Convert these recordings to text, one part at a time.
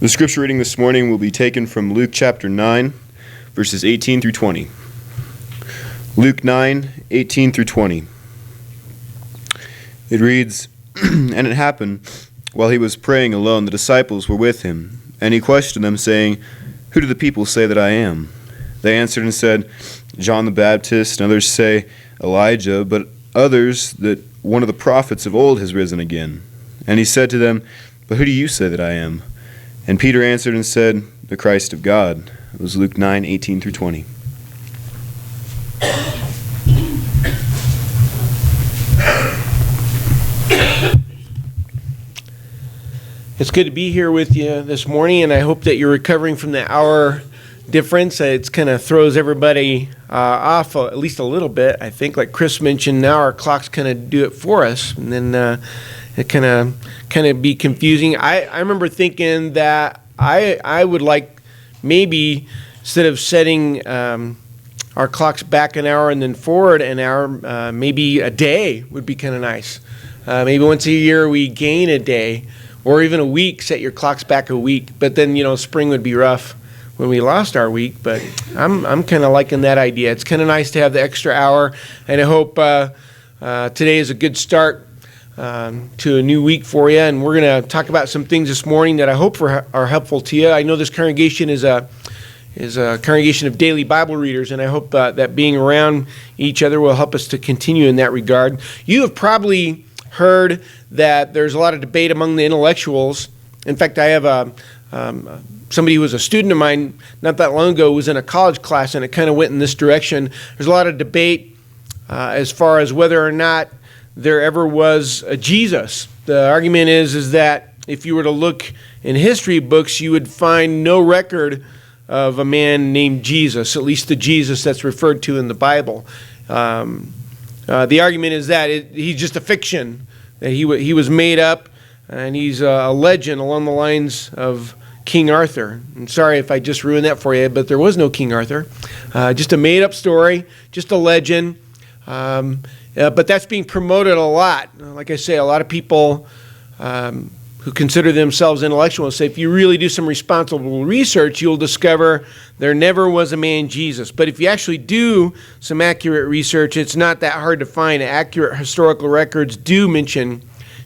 The scripture reading this morning will be taken from Luke chapter 9, verses 18 through 20. Luke 9, 18 through 20. It reads, And it happened, while he was praying alone, the disciples were with him, and he questioned them, saying, Who do the people say that I am? They answered and said, John the Baptist, and others say, Elijah, but others that one of the prophets of old has risen again. And he said to them, But who do you say that I am? And Peter answered and said, The Christ of God. It was Luke 9, 18 through 20. It's good to be here with you this morning, and I hope that you're recovering from the hour difference. It kind of throws everybody off at least a little bit. I think, like Chris mentioned, now our clocks kind of do it for us, and then it kind of be confusing. I remember thinking that I would like maybe instead of setting our clocks back an hour and then forward an hour, maybe a day would be kind of nice. Maybe once a year we gain a day, or even a week. Set your clocks back a week. But then spring would be rough when we lost our week. But I'm kind of liking that idea. It's kind of nice to have the extra hour, and I hope today is a good start to a new week for you. And we're going to talk about some things this morning that I hope are helpful to you. I know this congregation is a congregation of daily Bible readers, and I hope that being around each other will help us to continue in that regard. You have probably heard that there's a lot of debate among the intellectuals. In fact, I have somebody who was a student of mine not that long ago was in a college class, and it kind of went in this direction. There's a lot of debate as far as whether or not there ever was a Jesus. The argument is that if you were to look in history books, you would find no record of a man named Jesus, at least the Jesus that's referred to in the Bible. The argument is that he's just a fiction, that he was made up, and he's a legend along the lines of King Arthur. I'm sorry if I just ruined that for you, but there was no King Arthur. Just a made-up story, just a legend. But that's being promoted a lot. Like I say, a lot of people who consider themselves intellectuals say if you really do some responsible research, you'll discover there never was a man Jesus. But if you actually do some accurate research, it's not that hard to find. Accurate historical records do mention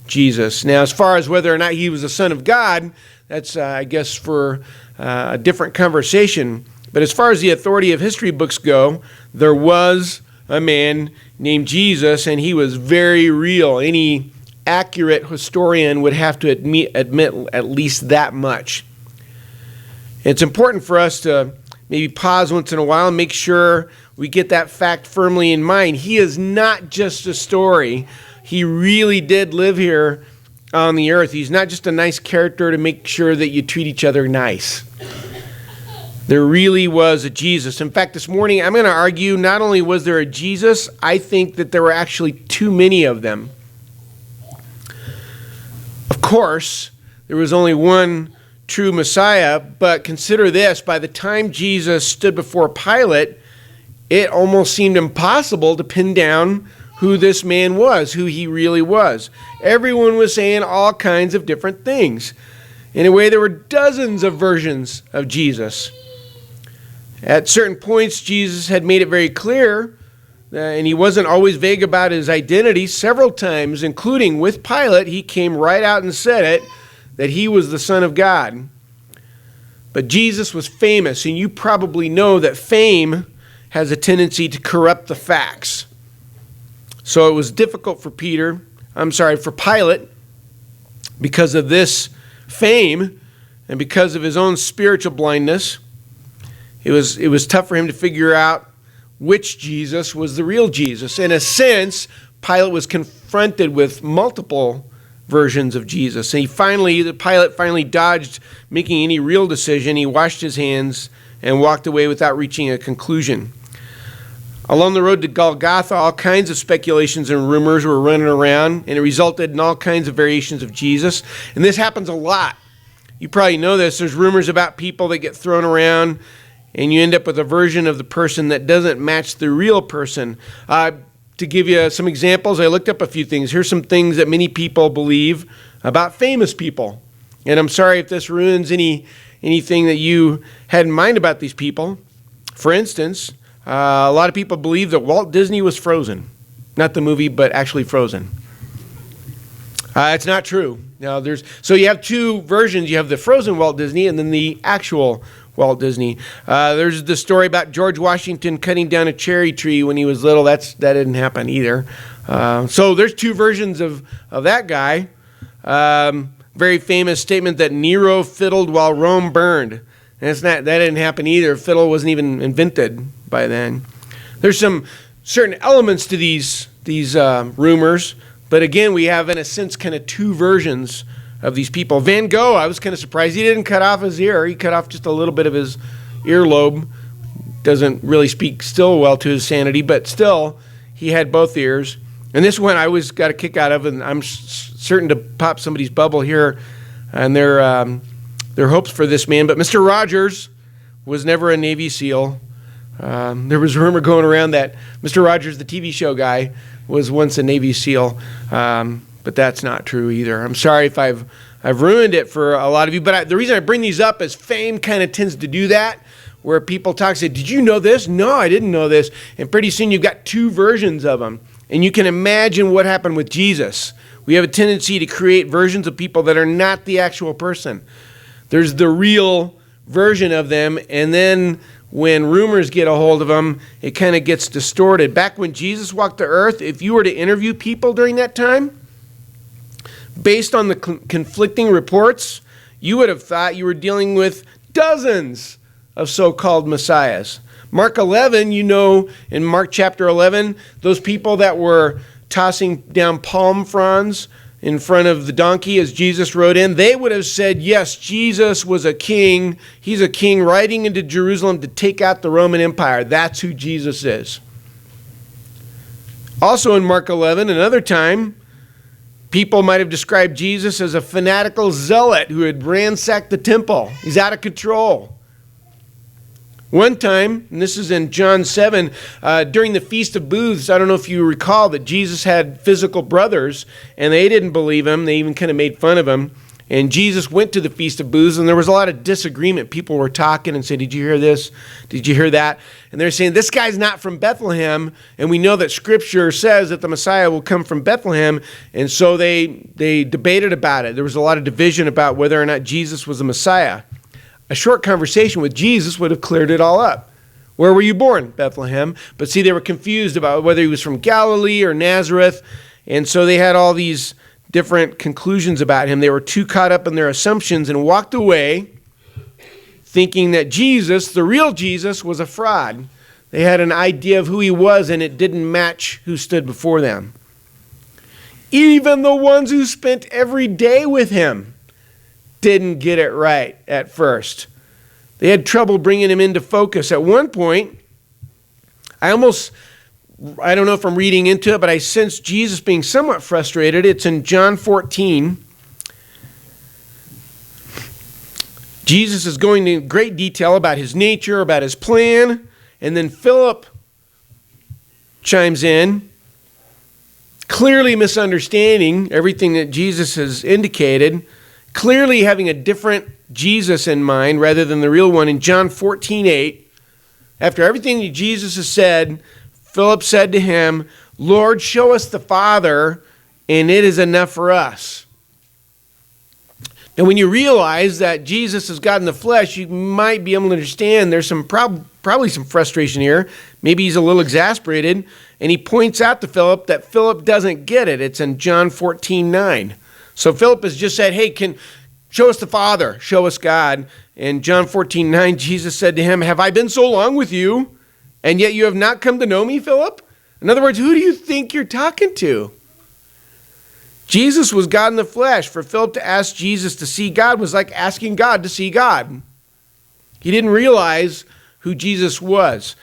Jesus. Now, as far as whether or not he was the Son of God, that's, I guess, for a different conversation. But as far as the authority of history books go, there was a man named Jesus, and he was very real. Any accurate historian would have to admit at least that much. It's important for us to maybe pause once in a while and make sure we get that fact firmly in mind. He is not just a story. He really did live here on the earth. He's not just a nice character to make sure that you treat each other nice. There really was a Jesus. In fact, this morning I'm going to argue not only was there a Jesus, I think that there were actually too many of them. Of course, there was only one true Messiah, but consider this, by the time Jesus stood before Pilate, it almost seemed impossible to pin down who this man was, who he really was. Everyone was saying all kinds of different things. In a way, there were dozens of versions of Jesus. At certain points, Jesus had made it very clear, and he wasn't always vague about his identity. Several times, including with Pilate, he came right out and said it, that he was the Son of God. But Jesus was famous, and you probably know that fame has a tendency to corrupt the facts. So it was difficult for for Pilate, because of this fame and because of his own spiritual blindness. It was tough for him to figure out which Jesus was the real Jesus. In a sense, Pilate was confronted with multiple versions of Jesus. And Pilate finally dodged making any real decision. He washed his hands and walked away without reaching a conclusion. Along the road to Golgotha, all kinds of speculations and rumors were running around, and it resulted in all kinds of variations of Jesus. And this happens a lot. You probably know this. There's rumors about people that get thrown around, and you end up with a version of the person that doesn't match the real person. To give you some examples, I looked up a few things. Here's some things that many people believe about famous people. And I'm sorry if this ruins anything that you had in mind about these people. For instance, a lot of people believe that Walt Disney was frozen. Not the movie, but actually frozen. It's not true. Now, so you have two versions. You have the frozen Walt Disney and then the actual Walt Disney. There's the story about George Washington cutting down a cherry tree when he was little. That didn't happen either. So there's two versions of that guy. Very famous statement that Nero fiddled while Rome burned. And that didn't happen either. Fiddle wasn't even invented by then. There's some certain elements to these rumors, but again, we have in a sense kind of two versions of these people. Van Gogh, I was kind of surprised he didn't cut off his ear. He cut off just a little bit of his earlobe. Doesn't really speak still well to his sanity, but still, he had both ears. And this one I always got a kick out of, and I'm certain to pop somebody's bubble here and their hopes for this man. But Mr. Rogers was never a Navy SEAL. There was a rumor going around that Mr. Rogers, the TV show guy, was once a Navy SEAL, but that's not true either. I'm sorry if I've ruined it for a lot of you, but the reason I bring these up is fame kind of tends to do that, where people talk, say, did you know this? No, I didn't know this. And pretty soon you've got two versions of them. And you can imagine what happened with Jesus. We have a tendency to create versions of people that are not the actual person. There's the real version of them, and then when rumors get a hold of them, it kind of gets distorted. Back when Jesus walked the earth, if you were to interview people during that time, based on the conflicting reports, you would have thought you were dealing with dozens of so-called messiahs. Mark 11, in Mark chapter 11, those people that were tossing down palm fronds in front of the donkey as Jesus rode in, they would have said, yes, Jesus was a king. He's a king riding into Jerusalem to take out the Roman Empire. That's who Jesus is. Also in Mark 11, another time, people might have described Jesus as a fanatical zealot who had ransacked the temple. He's out of control. One time, and this is in John 7, during the Feast of Booths, I don't know if you recall that Jesus had physical brothers, and they didn't believe him. They even kind of made fun of him. And Jesus went to the Feast of Booths, and there was a lot of disagreement. People were talking and saying, did you hear this? Did you hear that? And they're saying, this guy's not from Bethlehem, and we know that Scripture says that the Messiah will come from Bethlehem. And so they debated about it. There was a lot of division about whether or not Jesus was the Messiah. A short conversation with Jesus would have cleared it all up. Where were you born? Bethlehem. But see, they were confused about whether he was from Galilee or Nazareth. And so they had all these different conclusions about him. They were too caught up in their assumptions and walked away thinking that Jesus, the real Jesus, was a fraud. They had an idea of who he was, and it didn't match who stood before them. Even the ones who spent every day with him didn't get it right at first. They had trouble bringing him into focus. At one point, I don't know if I'm reading into it, but I sense Jesus being somewhat frustrated. It's in John 14. Jesus is going into great detail about his nature, about his plan, and then Philip chimes in, clearly misunderstanding everything that Jesus has indicated, clearly having a different Jesus in mind rather than the real one. In John 14:8, after everything that Jesus has said, Philip said to him, Lord, show us the Father, and it is enough for us. Now, when you realize that Jesus is God in the flesh, you might be able to understand there's some probably some frustration here. Maybe he's a little exasperated, and he points out to Philip that Philip doesn't get it. It's in John 14:9. So Philip has just said, hey, show us the Father, show us God. In John 14:9, Jesus said to him, have I been so long with you, and yet you have not come to know me, Philip? In other words, who do you think you're talking to? Jesus was God in the flesh. For Philip to ask Jesus to see God was like asking God to see God. He didn't realize who Jesus was.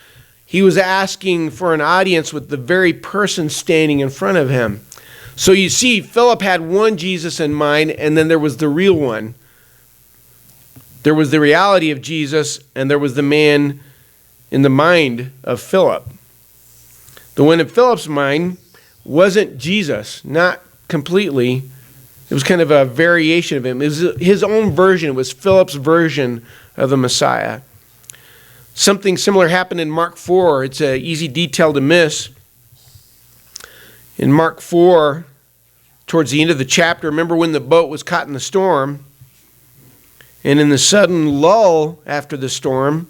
He was asking for an audience with the very person standing in front of him. So you see, Philip had one Jesus in mind, and then there was the real one. There was the reality of Jesus, and there was the man in the mind of Philip. The one in Philip's mind wasn't Jesus, not completely. It was kind of a variation of him. It was his own version. It was Philip's version of the Messiah. Something similar happened in Mark 4. It's an easy detail to miss. In Mark 4, towards the end of the chapter, remember when the boat was caught in the storm? And in the sudden lull after the storm,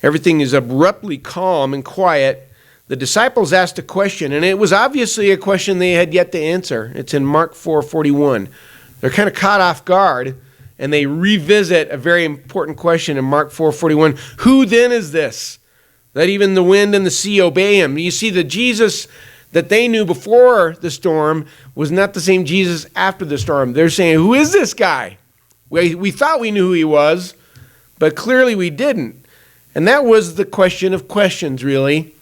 everything is abruptly calm and quiet. The disciples asked a question, and it was obviously a question they had yet to answer. It's in Mark 4:41. They're kind of caught off guard, and they revisit a very important question in Mark 4:41. Who then is this, that even the wind and the sea obey him? You see, the Jesus that they knew before the storm was not the same Jesus after the storm. They're saying, who is this guy? We thought we knew who he was, but clearly we didn't. And that was the question of questions, really.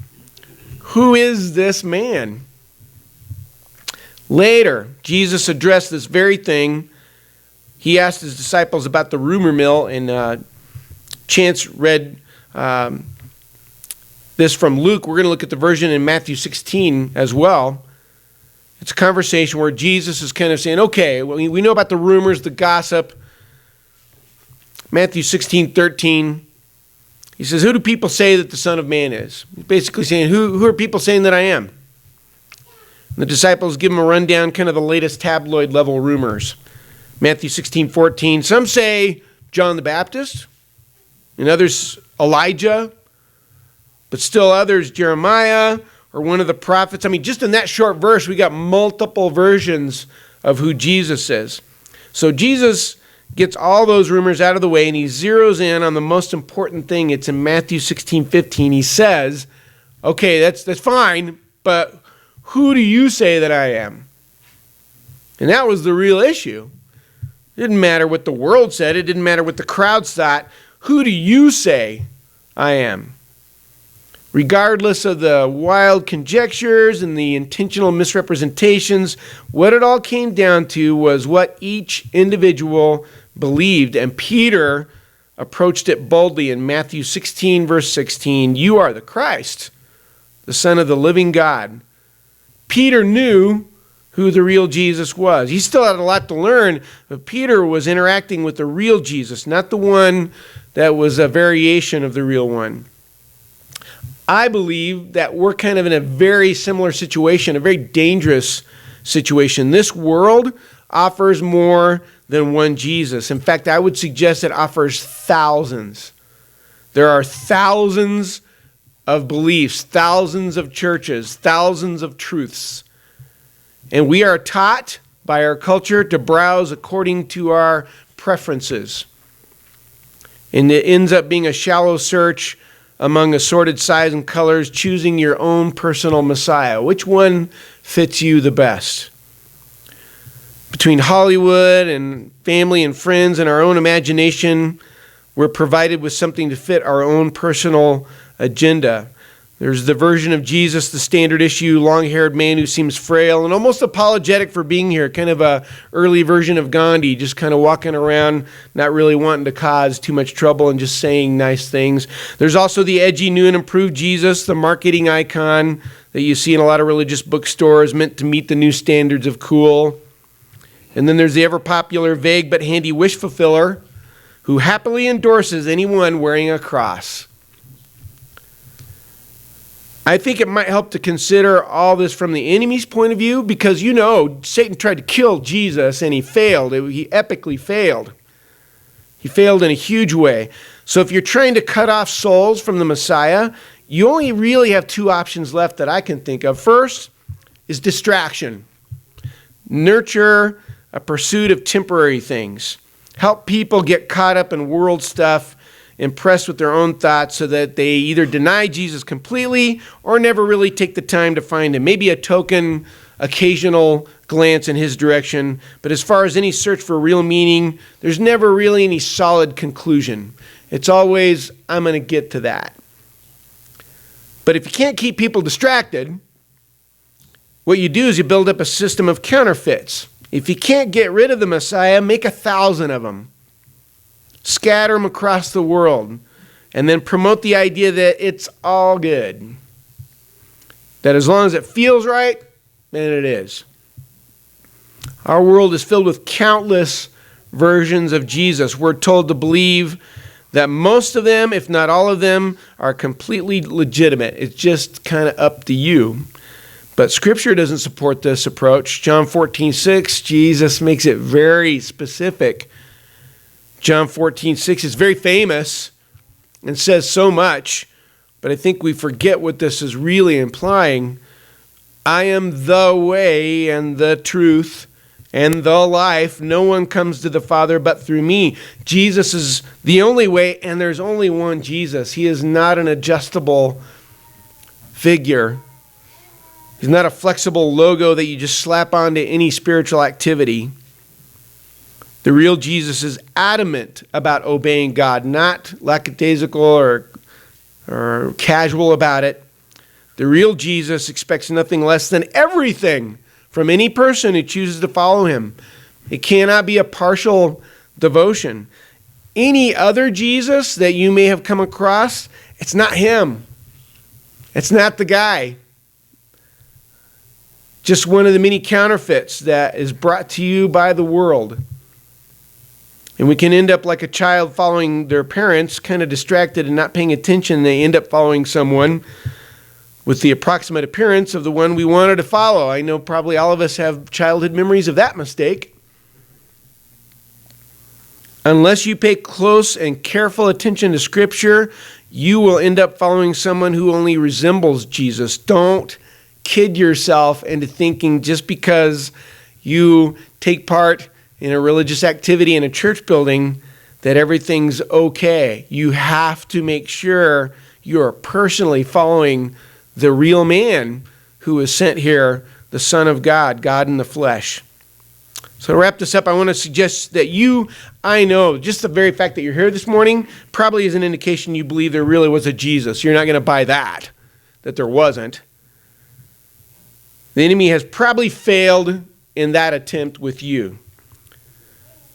Who is this man? Later, Jesus addressed this very thing. He asked his disciples about the rumor mill, and Chance read this from Luke. We're going to look at the version in Matthew 16 as well. It's a conversation where Jesus is kind of saying, okay, well, we know about the rumors, the gossip. Matthew 16:13. He says, who do people say that the Son of Man is? He's basically saying, who are people saying that I am? And the disciples give him a rundown, kind of the latest tabloid level rumors. Matthew 16:14. Some say John the Baptist, and others Elijah, but still others Jeremiah or one of the prophets. I mean, just in that short verse, we got multiple versions of who Jesus is. So Jesus gets all those rumors out of the way, and he zeroes in on the most important thing. It's in Matthew 16:15. He says, okay, that's fine, but who do you say that I am? And that was the real issue. It didn't matter what the world said. It didn't matter what the crowds thought. Who do you say I am? Regardless of the wild conjectures and the intentional misrepresentations, what it all came down to was what each individual believed. And Peter approached it boldly in Matthew 16, verse 16. You are the Christ, the Son of the living God. Peter knew who the real Jesus was. He still had a lot to learn, but Peter was interacting with the real Jesus, not the one that was a variation of the real one. I believe that we're kind of in a very similar situation, a very dangerous situation. This world offers more than one Jesus. In fact, I would suggest it offers thousands. There are thousands of beliefs, thousands of churches, thousands of truths. And we are taught by our culture to browse according to our preferences. And it ends up being a shallow search among assorted size and colors, choosing your own personal Messiah. Which one fits you the best? Between Hollywood and family and friends and our own imagination, we're provided with something to fit our own personal agenda. There's the version of Jesus, the standard issue, long-haired man who seems frail and almost apologetic for being here, kind of a early version of Gandhi, just kind of walking around, not really wanting to cause too much trouble and just saying nice things. There's also the edgy, new and improved Jesus, the marketing icon that you see in a lot of religious bookstores, meant to meet the new standards of cool. And then there's the ever-popular, vague but handy wish fulfiller who happily endorses anyone wearing a cross. I think it might help to consider all this from the enemy's point of view, because you know Satan tried to kill Jesus and he failed. He epically failed. He failed in a huge way. So if you're trying to cut off souls from the Messiah, you only really have two options left that I can think of. First is distraction. Nurture a pursuit of temporary things. Help people get caught up in world stuff, impressed with their own thoughts, so that they either deny Jesus completely or never really take the time to find him. Maybe a token, occasional glance in his direction. But as far as any search for real meaning, there's never really any solid conclusion. It's always, I'm going to get to that. But if you can't keep people distracted, what you do is you build up a system of counterfeits. If you can't get rid of the Messiah, make 1,000 of them. Scatter them across the world, and then promote the idea that it's all good. That as long as it feels right, then it is. Our world is filled with countless versions of Jesus. We're told to believe that most of them, if not all of them, are completely legitimate. It's just kind of up to you. But Scripture doesn't support this approach. John 14:6, Jesus makes it very specific. John 14:6 is very famous and says so much, but I think we forget what this is really implying. I am the way and the truth and the life. No one comes to the Father but through me. Jesus is the only way, and there's only one Jesus. He is not an adjustable figure. He's not a flexible logo that you just slap onto any spiritual activity. The real Jesus is adamant about obeying God, not lackadaisical or casual about it. The real Jesus expects nothing less than everything from any person who chooses to follow him. It cannot be a partial devotion. Any other Jesus that you may have come across, it's not him. It's not the guy. Just one of the many counterfeits that is brought to you by the world. And we can end up like a child following their parents, kind of distracted and not paying attention. They end up following someone with the approximate appearance of the one we wanted to follow. I know probably all of us have childhood memories of that mistake. Unless you pay close and careful attention to Scripture, you will end up following someone who only resembles Jesus. Don't kid yourself into thinking just because you take part in a religious activity in a church building that everything's okay. You have to make sure you are personally following the real man who was sent here, the Son of God, God in the flesh. So to wrap this up, I want to suggest that I know, just the very fact that you're here this morning probably is an indication you believe there really was a Jesus. You're not going to buy that there wasn't. The enemy has probably failed in that attempt with you.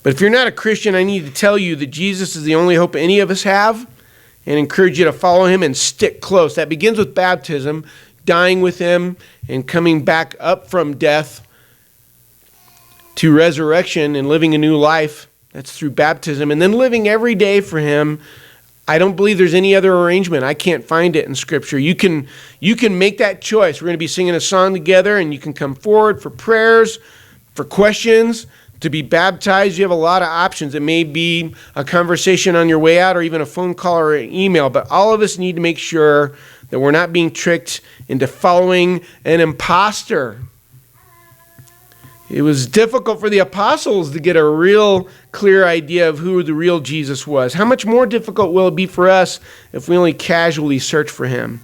But if you're not a Christian, I need to tell you that Jesus is the only hope any of us have, and encourage you to follow him and stick close. That begins with baptism, dying with him, and coming back up from death to resurrection and living a new life. That's through baptism. And then living every day for him. I don't believe there's any other arrangement. I can't find it in Scripture. You can make that choice. We're going to be singing a song together, and you can come forward for prayers, for questions, to be baptized. You have a lot of options. It may be a conversation on your way out or even a phone call or an email, but all of us need to make sure that we're not being tricked into following an imposter. It was difficult for the apostles to get a real clear idea of who the real Jesus was. How much more difficult will it be for us if we only casually search for him?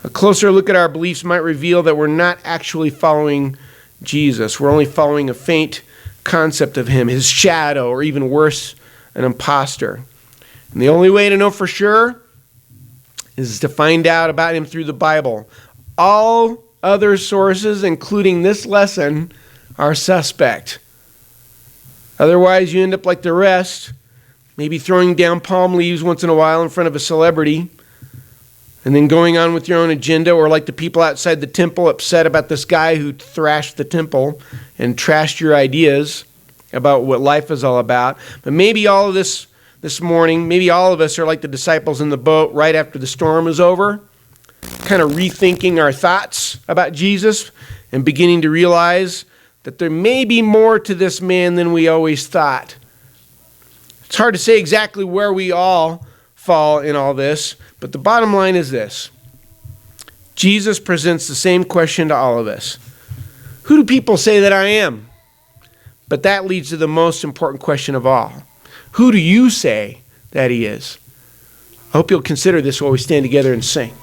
A closer look at our beliefs might reveal that we're not actually following Jesus. We're only following a faint concept of him, his shadow, or even worse, an imposter. And the only way to know for sure is to find out about him through the Bible. All other sources, including this lesson, are suspect. Otherwise, you end up like the rest, maybe throwing down palm leaves once in a while in front of a celebrity, and then going on with your own agenda, or like the people outside the temple upset about this guy who thrashed the temple and trashed your ideas about what life is all about. But maybe all of this morning, maybe all of us are like the disciples in the boat right after the storm is over, kind of rethinking our thoughts about Jesus and beginning to realize that there may be more to this man than we always thought. It's hard to say exactly where we all fall in all this, but the bottom line is this. Jesus presents the same question to all of us. Who do people say that I am? But that leads to the most important question of all. Who do you say that he is? I hope you'll consider this while we stand together and sing.